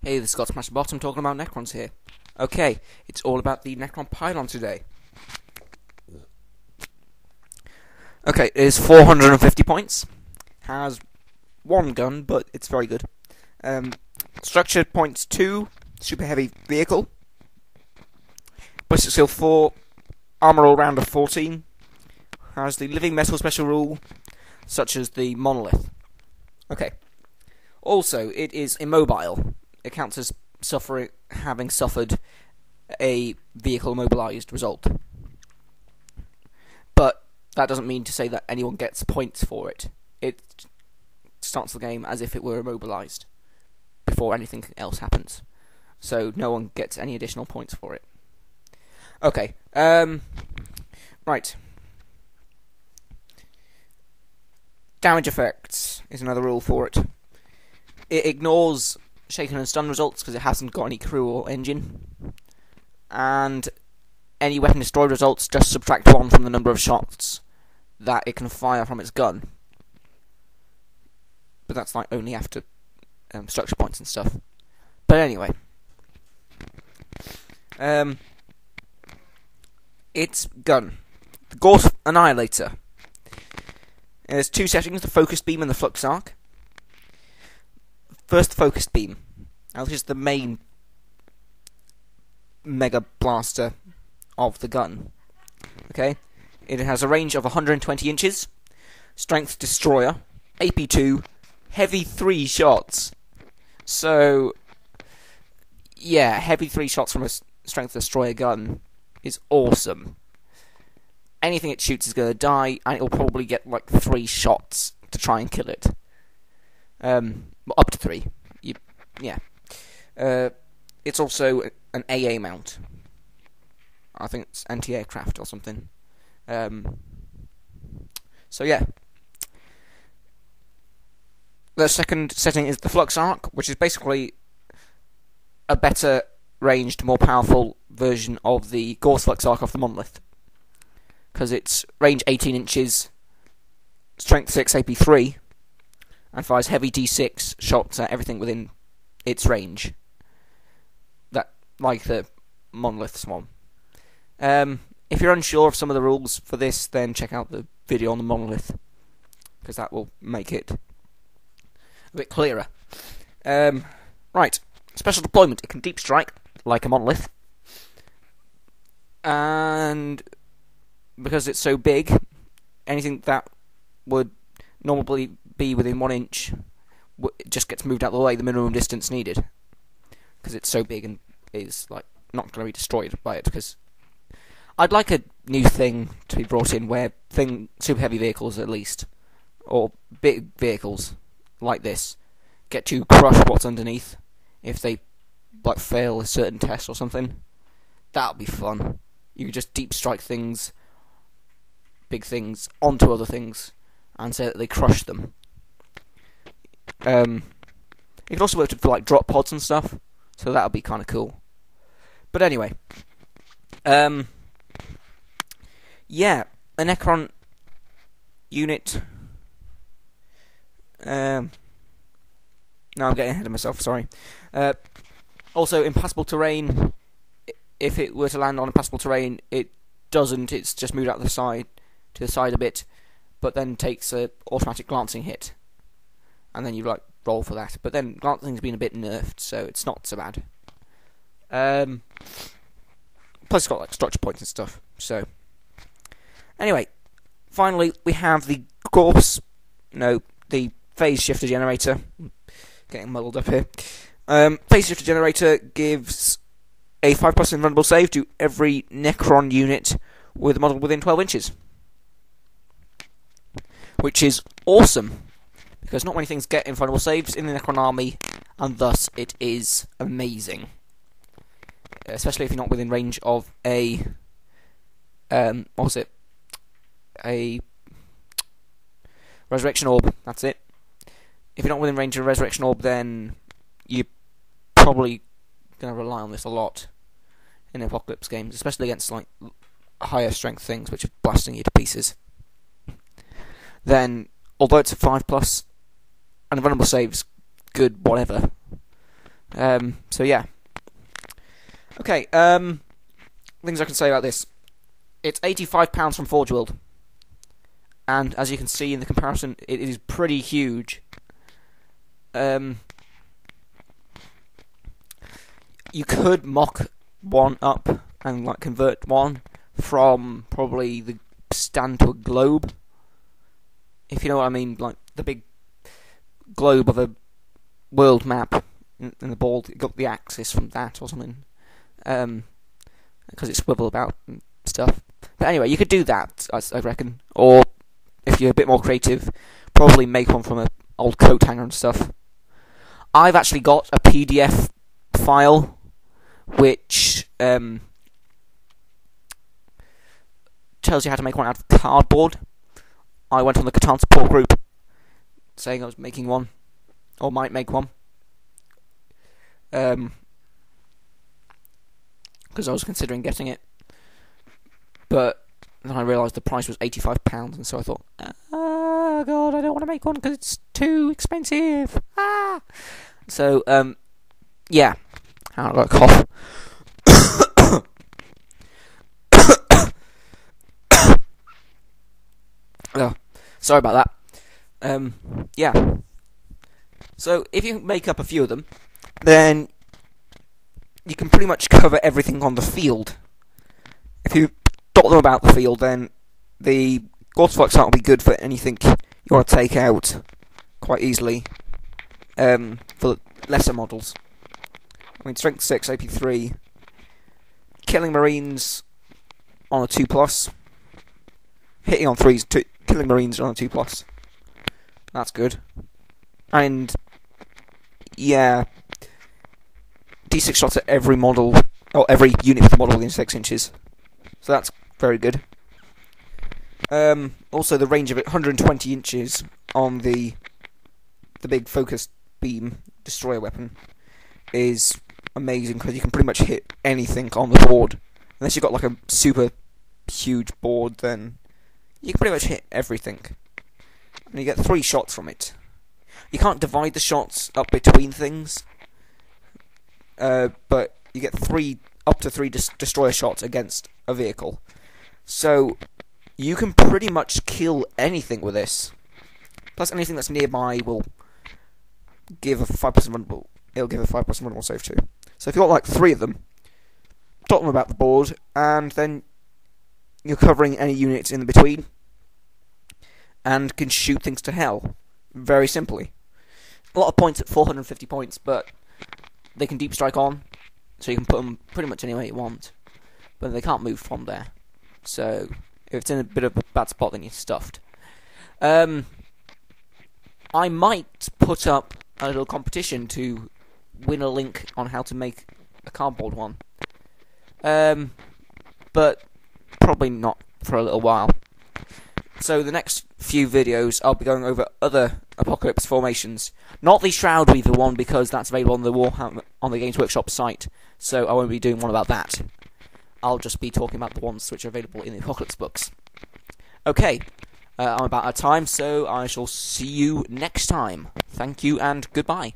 Hey, this is Scott Smash Bottom talking about Necrons here. Okay, it's all about the Necron Pylon today. Okay, it is 450 points. Has one gun, but it's very good. Structure points 2, super heavy vehicle. Ballistic skill 4, armor all round of 14. Has the living metal special rule, such as the monolith. Okay. Also, it is immobile. It counts as having suffered a vehicle immobilized result. But that doesn't mean to say that anyone gets points for it. It starts the game as if it were immobilized before anything else happens. So no one gets any additional points for it. Okay. Right. Damage effects is another rule for it. It ignores shaken and stun results because it hasn't got any crew or engine, and any weapon destroyed results just subtract 1 from the number of shots that it can fire from its gun. But that's like only after structure points and stuff. But anyway, its gun, the Gauss Annihilator. There's 2 settings: the focused beam and the flux arc. First, the focused beam. Now, this is the main mega blaster of the gun. Okay, it has a range of 120 inches, strength destroyer, AP2, heavy 3 shots. So, yeah, heavy 3 shots from a strength destroyer gun is awesome. Anything it shoots is going to die, and it will probably get like 3 shots to try and kill it. Up to 3. Yeah. It's also an AA mount. I think it's anti-aircraft or something. So yeah. The second setting is the flux arc, which is basically a better ranged, more powerful version of the Gauss flux arc of the monolith. Because it's range 18 inches, strength 6, AP3, and fires heavy D6 shots at everything within its range. That, like the monolith's one. If you're unsure of some of the rules for this, then check out the video on the monolith, because that will make it a bit clearer. Right, special deployment. It can deep strike like a monolith, and because it's so big, anything that would normally be within 1 inch just gets moved out of the way, the minimum distance needed, because it's so big and is like not going to be destroyed by it. Because I'd like a new thing to be brought in where super heavy vehicles, at least, or big vehicles like this, get to crush what's underneath if they like fail a certain test or something. That'll be fun. You could just deep strike things, big things, onto other things, and say that they crush them. It could also work for like drop pods and stuff, so that would be kind of cool. But anyway, yeah, a Necron unit. No, I'm getting ahead of myself. Sorry. Also, impassable terrain. If it were to land on impassable terrain, it doesn't. It's just moved out to the side a bit, but then takes a automatic glancing hit, and then you like roll for that. But then glancing's been a bit nerfed, so it's not so bad. Plus it's got like structure points and stuff. So anyway, finally we have the the phase shifter generator. Getting muddled up here. Phase shifter generator gives a 5+ invulnerable save to every Necron unit with a model within 12 inches. Which is awesome, because not many things get invulnerable saves in the Necron army, and thus it is amazing. Especially if you're not within range of a a resurrection orb. That's it. If you're not within range of a resurrection orb, then you're probably going to rely on this a lot in apocalypse games, especially against like higher strength things which are blasting you to pieces. Then, although it's a 5+, and invulnerable saves, good, whatever. So yeah. Okay, things I can say about this. It's £85 from Forge World. And as you can see in the comparison, it is pretty huge. You could mock one up and like convert one from probably the stand to a globe. If you know what I mean, like the big globe of a world map in the ball, you got the axis from that or something. Because it's swivel about and stuff. But anyway, you could do that, I reckon. Or, if you're a bit more creative, probably make one from an old coat hanger and stuff. I've actually got a PDF file, which tells you how to make one out of cardboard. I went on the Catan support group, saying I was making one, or might make one. Because I was considering getting it. But then I realised the price was £85, and so I thought, oh god, I don't want to make one because it's too expensive. So, yeah. Hang on, I've got a cough. Oh, sorry about that. Yeah. So, if you make up a few of them, then you can pretty much cover everything on the field. If you dot them about the field, then the Gauss Flux Art will be good for anything you want to take out quite easily for lesser models. I mean, Strength 6, AP 3, killing Marines on a 2+, hitting on 3s, killing Marines on a 2+. That's good. And, yeah, D6 shots at every model, or every unit with a model within 6 inches. So that's very good. Also, the range of it, 120 inches on the big focused beam destroyer weapon, is amazing because you can pretty much hit anything on the board. Unless you've got like a super huge board, then you can pretty much hit everything. And you get 3 shots from it. You can't divide the shots up between things, but you get up to 3 destroyer shots against a vehicle. So you can pretty much kill anything with this. Plus anything that's nearby will give a 5% vulnerable. It'll give a 5% vulnerable save too. So if you've got like 3 of them, dot them about the board, and then you're covering any units in between, and can shoot things to hell very simply. A lot of points at 450 points, but they can deep strike on, so you can put them pretty much anywhere you want, but they can't move from there. So if it's in a bit of a bad spot, then you're stuffed. I might put up a little competition to win a link on how to make a cardboard one, but probably not for a little while. So the next few videos, I'll be going over other Apocalypse formations, not the Shroud Weaver one because that's available on the Games Workshop site. So I won't be doing one about that. I'll just be talking about the ones which are available in the Apocalypse books. Okay, I'm about out of time, so I shall see you next time. Thank you and goodbye.